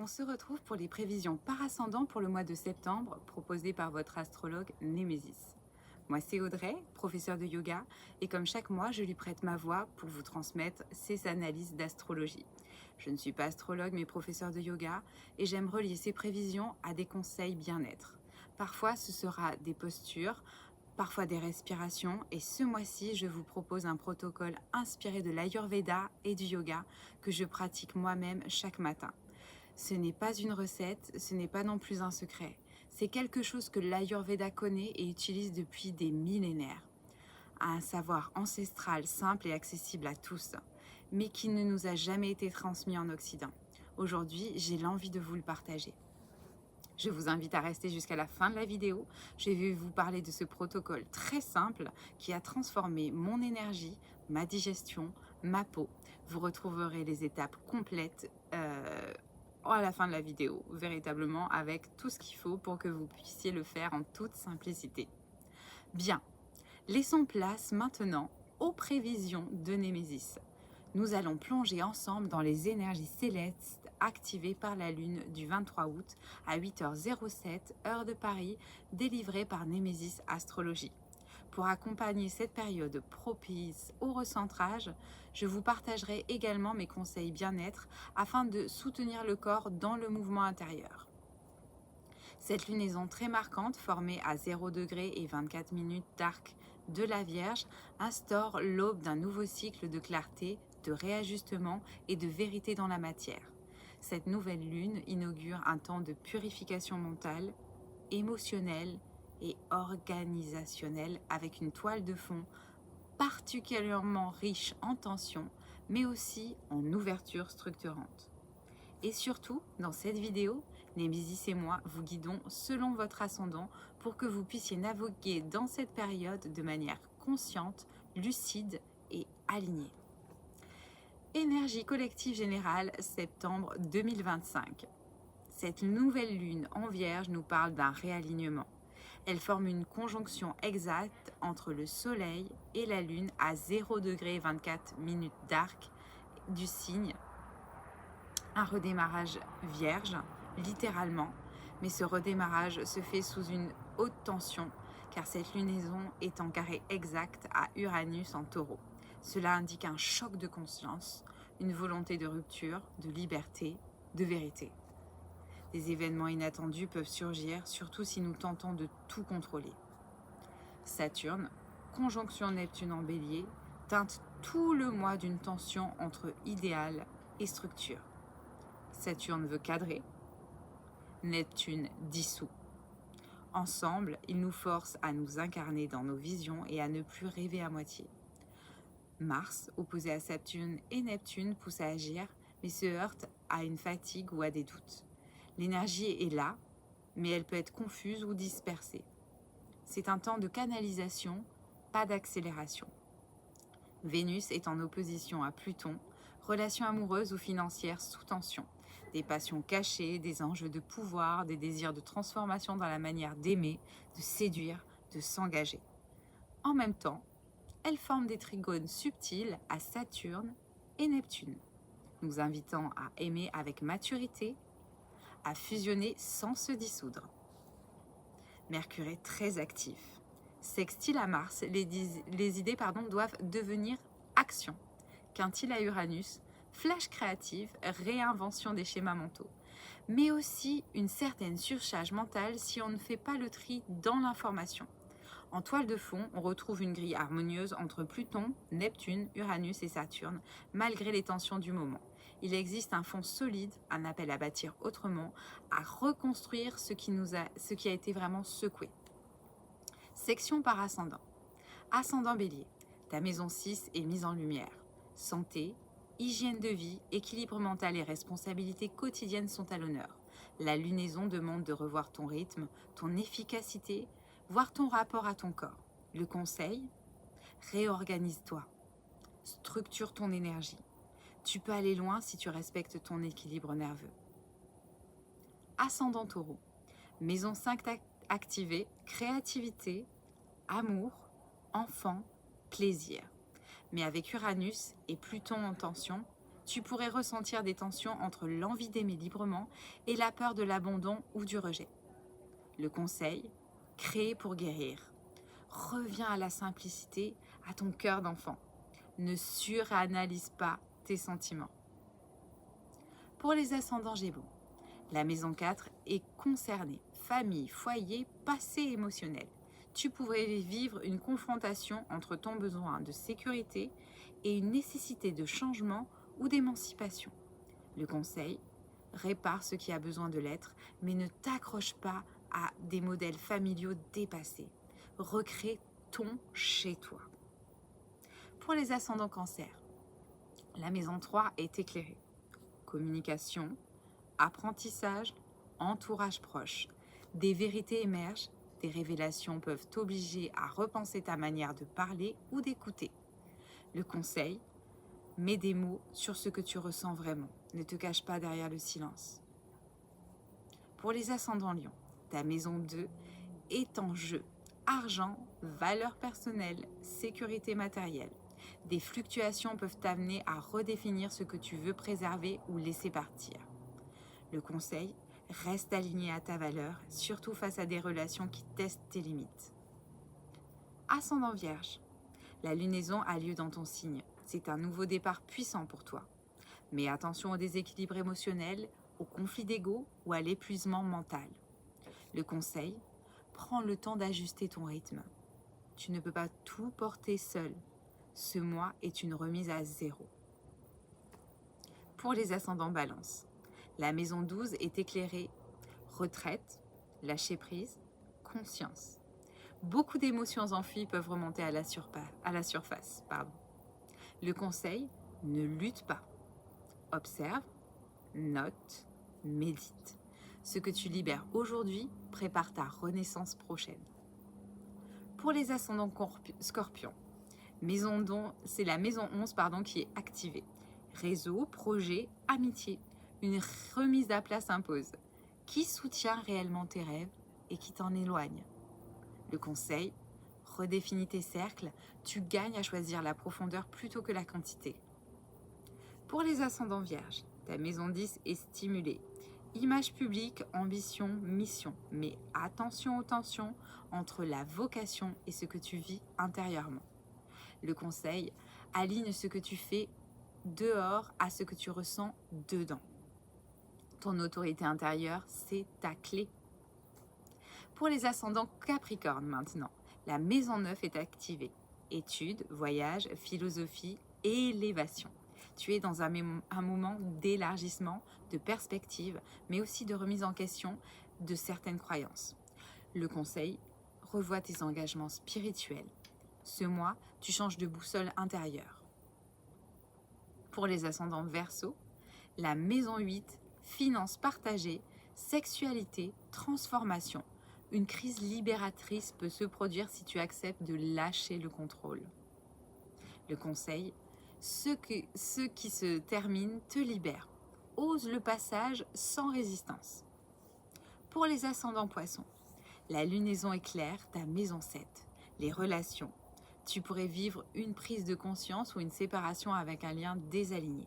On se retrouve pour les prévisions par ascendant pour le mois de septembre proposées par votre astrologue Némésis. Moi, c'est Audrey, professeure de yoga, et comme chaque mois, je lui prête ma voix pour vous transmettre ses analyses d'astrologie. Je ne suis pas astrologue, mais professeure de yoga, et j'aime relier ces prévisions à des conseils bien-être. Parfois, ce sera des postures, parfois des respirations, et ce mois-ci, je vous propose un protocole inspiré de l'Ayurveda et du yoga que je pratique moi-même chaque matin. Ce n'est pas une recette, ce n'est pas non plus un secret. C'est quelque chose que l'Ayurveda connaît et utilise depuis des millénaires. Un savoir ancestral, simple et accessible à tous, mais qui ne nous a jamais été transmis en Occident. Aujourd'hui, j'ai l'envie de vous le partager. Je vous invite à rester jusqu'à la fin de la vidéo. Je vais vous parler de ce protocole très simple qui a transformé mon énergie, ma digestion, ma peau. Vous retrouverez les étapes complètes à la fin de la vidéo, véritablement avec tout ce qu'il faut pour que vous puissiez le faire en toute simplicité. Bien, laissons place maintenant aux prévisions de Némésis. Nous allons plonger ensemble dans les énergies célestes activées par la Lune du 23 août à 8h07, heure de Paris, délivrée par Némésis Astrologie. Pour accompagner cette période propice au recentrage, je vous partagerai également mes conseils bien-être afin de soutenir le corps dans le mouvement intérieur. Cette lunaison très marquante, formée à 0 degré et 24 minutes d'arc de la Vierge, instaure l'aube d'un nouveau cycle de clarté, de réajustement et de vérité dans la matière. Cette nouvelle lune inaugure un temps de purification mentale, émotionnelle et organisationnelle avec une toile de fond particulièrement riche en tension, mais aussi en ouverture structurante. Et surtout, dans cette vidéo, Némésis et moi vous guidons selon votre ascendant pour que vous puissiez naviguer dans cette période de manière consciente, lucide et alignée. Énergie collective générale, septembre 2025. Cette nouvelle lune en Vierge nous parle d'un réalignement. Elle forme une conjonction exacte entre le Soleil et la Lune à 0 degré 24 minutes d'arc du signe. Un redémarrage vierge, littéralement, mais ce redémarrage se fait sous une haute tension car cette lunaison est en carré exact à Uranus en Taureau. Cela indique un choc de conscience, une volonté de rupture, de liberté, de vérité. Des événements inattendus peuvent surgir, surtout si nous tentons de tout contrôler. Saturne, conjonction Neptune en Bélier, teinte tout le mois d'une tension entre idéal et structure. Saturne veut cadrer, Neptune dissout. Ensemble, ils nous forcent à nous incarner dans nos visions et à ne plus rêver à moitié. Mars, opposé à Saturne et Neptune, pousse à agir, mais se heurte à une fatigue ou à des doutes. L'énergie est là, mais elle peut être confuse ou dispersée. C'est un temps de canalisation, pas d'accélération. Vénus est en opposition à Pluton, relations amoureuses ou financières sous tension, des passions cachées, des enjeux de pouvoir, des désirs de transformation dans la manière d'aimer, de séduire, de s'engager. En même temps, elles forment des trigones subtils à Saturne et Neptune, nous invitant à aimer avec maturité, à fusionner sans se dissoudre. Mercure est très actif. Sextile à Mars, les idées doivent devenir action. Quintile à Uranus, flash créative, réinvention des schémas mentaux. Mais aussi une certaine surcharge mentale si on ne fait pas le tri dans l'information. En toile de fond, on retrouve une grille harmonieuse entre Pluton, Neptune, Uranus et Saturne, malgré les tensions du moment. Il existe un fond solide, un appel à bâtir autrement, à reconstruire ce qui a été vraiment secoué. Section par ascendant. Ascendant Bélier, ta maison 6 est mise en lumière. Santé, hygiène de vie, équilibre mental et responsabilités quotidiennes sont à l'honneur. La lunaison demande de revoir ton rythme, ton efficacité, voir ton rapport à ton corps. Le conseil, réorganise-toi, structure ton énergie. Tu peux aller loin si tu respectes ton équilibre nerveux. Ascendant Taureau, maison 5 activée, créativité, amour, enfant, plaisir. Mais avec Uranus et Pluton en tension, Tu pourrais ressentir des tensions entre l'envie d'aimer librement et la peur de l'abandon ou du rejet. Le conseil, créer pour guérir. Reviens à la simplicité, à ton cœur d'enfant. Ne suranalyse pas tes sentiments. Pour les ascendants Gémeaux, la maison 4 est concernée. Famille, foyer, passé émotionnel. Tu pourrais vivre une confrontation entre ton besoin de sécurité et une nécessité de changement ou d'émancipation. Le conseil, répare ce qui a besoin de l'être, mais ne t'accroche pas à des modèles familiaux dépassés. Recrée ton chez toi. Pour les ascendants Cancer, la maison 3 est éclairée. Communication, apprentissage, entourage proche. Des vérités émergent, des révélations peuvent t'obliger à repenser ta manière de parler ou d'écouter. Le conseil, mets des mots sur ce que tu ressens vraiment. Ne te cache pas derrière le silence. Pour les ascendants Lion, ta maison 2 est en jeu. Argent, valeurs personnelles, sécurité matérielle. Des fluctuations peuvent t'amener à redéfinir ce que tu veux préserver ou laisser partir. Le conseil, reste aligné à ta valeur, surtout face à des relations qui testent tes limites. Ascendant Vierge, la lunaison a lieu dans ton signe. C'est un nouveau départ puissant pour toi. Mais attention au déséquilibre émotionnel, au conflit d'ego ou à l'épuisement mental. Le conseil, prends le temps d'ajuster ton rythme. Tu ne peux pas tout porter seul. Ce mois est une remise à zéro. Pour les ascendants Balance, la maison 12 est éclairée. Retraite, lâcher prise, conscience. Beaucoup d'émotions enfuies peuvent remonter à la surface. Le conseil, ne lutte pas. Observe, note, médite. Ce que tu libères aujourd'hui prépare ta renaissance prochaine. Pour les ascendants Scorpions, c'est la maison 11 qui est activée. Réseau, projet, amitié. Une remise à plat s'impose. Qui soutient réellement tes rêves et qui t'en éloigne? Le conseil, redéfinis tes cercles, tu gagnes à choisir la profondeur plutôt que la quantité. Pour les ascendants Vierges, ta maison 10 est stimulée. Image publique, ambition, mission. Mais attention aux tensions entre la vocation et ce que tu vis intérieurement. Le conseil, aligne ce que tu fais dehors à ce que tu ressens dedans. Ton autorité intérieure, c'est ta clé. Pour les ascendants Capricorne maintenant, la maison 9 est activée. Études, voyages, philosophie, élévation. Tu es dans un moment d'élargissement, de perspective, mais aussi de remise en question de certaines croyances. Le conseil, revois tes engagements spirituels. Ce mois, tu changes de boussole intérieure. Pour les ascendants Verseau, la maison 8, finances partagées, sexualité, transformation. Une crise libératrice peut se produire si tu acceptes de lâcher le contrôle. Le conseil, ce qui se termine te libère. Ose le passage sans résistance. Pour les ascendants Poissons, la lunaison est claire, ta maison 7. Les relations. Tu pourrais vivre une prise de conscience ou une séparation avec un lien désaligné.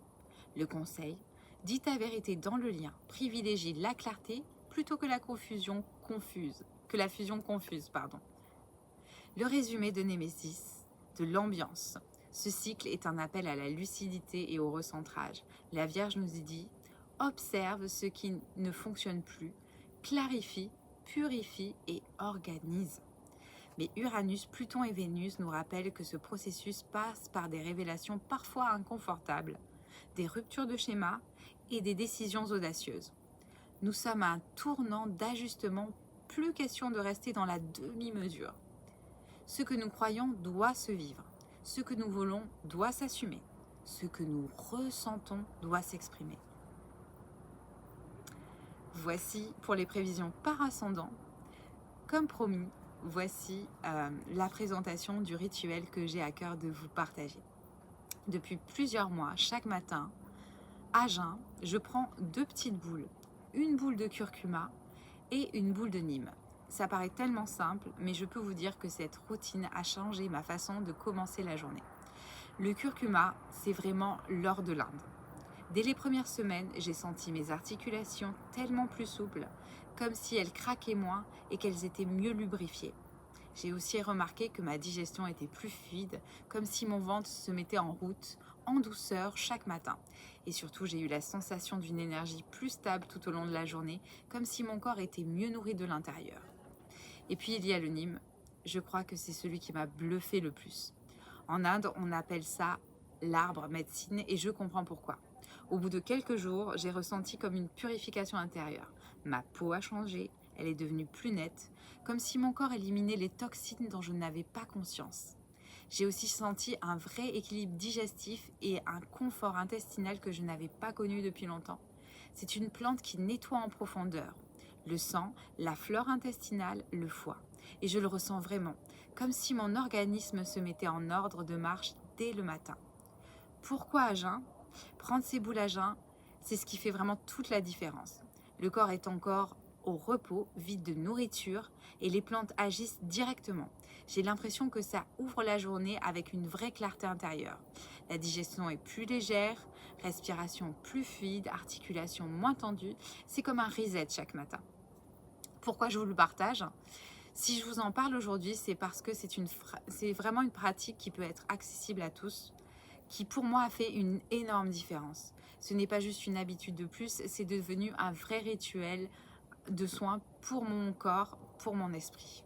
Le conseil, dis ta vérité dans le lien. Privilégie la clarté plutôt que la fusion confuse. Le résumé de Némésis, de l'ambiance. Ce cycle est un appel à la lucidité et au recentrage. La Vierge nous y dit, observe ce qui ne fonctionne plus, clarifie, purifie et organise. Mais Uranus, Pluton et Vénus nous rappellent que ce processus passe par des révélations parfois inconfortables, des ruptures de schémas et des décisions audacieuses. Nous sommes à un tournant d'ajustement, plus question de rester dans la demi-mesure. Ce que nous croyons doit se vivre, ce que nous voulons doit s'assumer, ce que nous ressentons doit s'exprimer. Voici pour les prévisions par ascendant. Comme promis, voici la présentation du rituel que j'ai à cœur de vous partager. Depuis plusieurs mois, chaque matin, à jeun, je prends 2 petites boules, une boule de curcuma et une boule de Nîmes. Ça paraît tellement simple, mais je peux vous dire que cette routine a changé ma façon de commencer la journée. Le curcuma, c'est vraiment l'or de l'Inde. Dès les premières semaines, j'ai senti mes articulations tellement plus souples, comme si elles craquaient moins et qu'elles étaient mieux lubrifiées. J'ai aussi remarqué que ma digestion était plus fluide, comme si mon ventre se mettait en route, en douceur, chaque matin. Et surtout, j'ai eu la sensation d'une énergie plus stable tout au long de la journée, comme si mon corps était mieux nourri de l'intérieur. Et puis, il y a le Nîmes. Je crois que c'est celui qui m'a bluffé le plus. En Inde, on appelle ça l'arbre médecine et je comprends pourquoi. Au bout de quelques jours, j'ai ressenti comme une purification intérieure. Ma peau a changé, elle est devenue plus nette, comme si mon corps éliminait les toxines dont je n'avais pas conscience. J'ai aussi senti un vrai équilibre digestif et un confort intestinal que je n'avais pas connu depuis longtemps. C'est une plante qui nettoie en profondeur le sang, la flore intestinale, le foie. Et je le ressens vraiment, comme si mon organisme se mettait en ordre de marche dès le matin. Pourquoi à jeun? Prendre ses boules à jeun, c'est ce qui fait vraiment toute la différence. Le corps est encore au repos, vide de nourriture, et les plantes agissent directement. J'ai l'impression que ça ouvre la journée avec une vraie clarté intérieure. La digestion est plus légère, respiration plus fluide, articulation moins tendue. C'est comme un reset chaque matin. Pourquoi je vous le partage? Si je vous en parle aujourd'hui, c'est parce que c'est vraiment une pratique qui peut être accessible à tous, qui pour moi a fait une énorme différence. Ce n'est pas juste une habitude de plus, c'est devenu un vrai rituel de soins pour mon corps, pour mon esprit.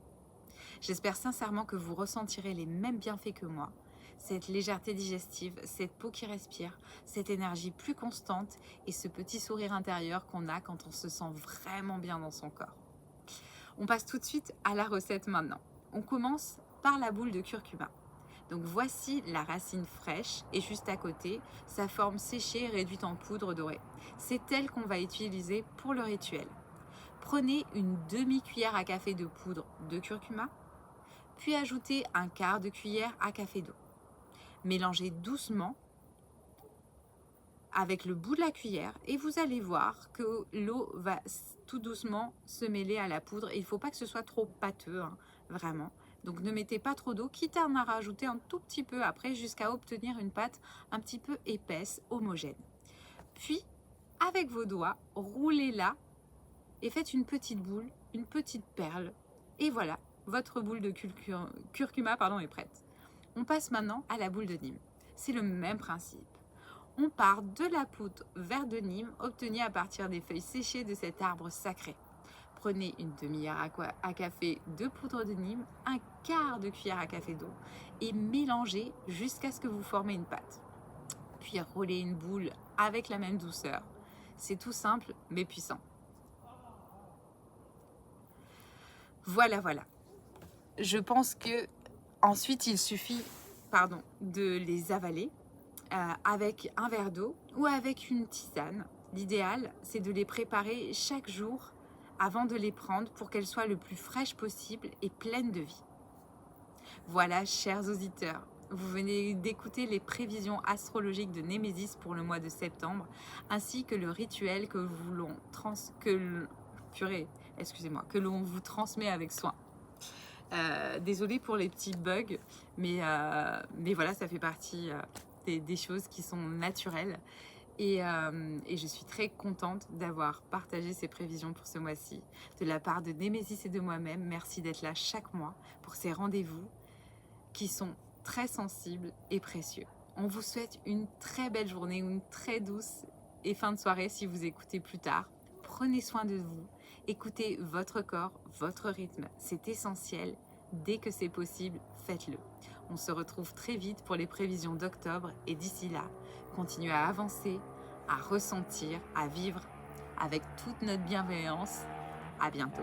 J'espère sincèrement que vous ressentirez les mêmes bienfaits que moi. Cette légèreté digestive, cette peau qui respire, cette énergie plus constante et ce petit sourire intérieur qu'on a quand on se sent vraiment bien dans son corps. On passe tout de suite à la recette maintenant. On commence par la boule de curcuma. Donc voici la racine fraîche et juste à côté, sa forme séchée réduite en poudre dorée. C'est elle qu'on va utiliser pour le rituel. Prenez une demi-cuillère à café de poudre de curcuma, puis ajoutez un quart de cuillère à café d'eau. Mélangez doucement avec le bout de la cuillère et vous allez voir que l'eau va tout doucement se mêler à la poudre. Il ne faut pas que ce soit trop pâteux, vraiment. Donc ne mettez pas trop d'eau, quitte à en rajouter un tout petit peu après jusqu'à obtenir une pâte un petit peu épaisse, homogène. Puis, avec vos doigts, roulez-la et faites une petite boule, une petite perle. Et voilà, votre boule de curcuma est prête. On passe maintenant à la boule de Nîmes. C'est le même principe. On part de la poudre verte de Nîmes obtenue à partir des feuilles séchées de cet arbre sacré. Prenez une demi-cuillère à café de poudre de Nîmes, un quart de cuillère à café d'eau et mélangez jusqu'à ce que vous formez une pâte. Puis roulez une boule avec la même douceur. C'est tout simple mais puissant. Voilà. Je pense que ensuite il suffit de les avaler avec un verre d'eau ou avec une tisane. L'idéal, c'est de les préparer chaque jour avant de les prendre pour qu'elles soient le plus fraîches possible et pleines de vie. Voilà, chers auditeurs, vous venez d'écouter les prévisions astrologiques de Némésis pour le mois de septembre, ainsi que le rituel que l'on vous transmet avec soin. Désolée pour les petits bugs, mais voilà, ça fait partie des choses qui sont naturelles. Et je suis très contente d'avoir partagé ces prévisions pour ce mois-ci. De la part de Némésis et de moi-même, merci d'être là chaque mois pour ces rendez-vous qui sont très sensibles et précieux. On vous souhaite une très belle journée, une très douce et fin de soirée si vous écoutez plus tard. Prenez soin de vous, écoutez votre corps, votre rythme, c'est essentiel. Dès que c'est possible, faites-le. On se retrouve très vite pour les prévisions d'octobre et d'ici là, continuez à avancer, à ressentir, à vivre avec toute notre bienveillance. À bientôt.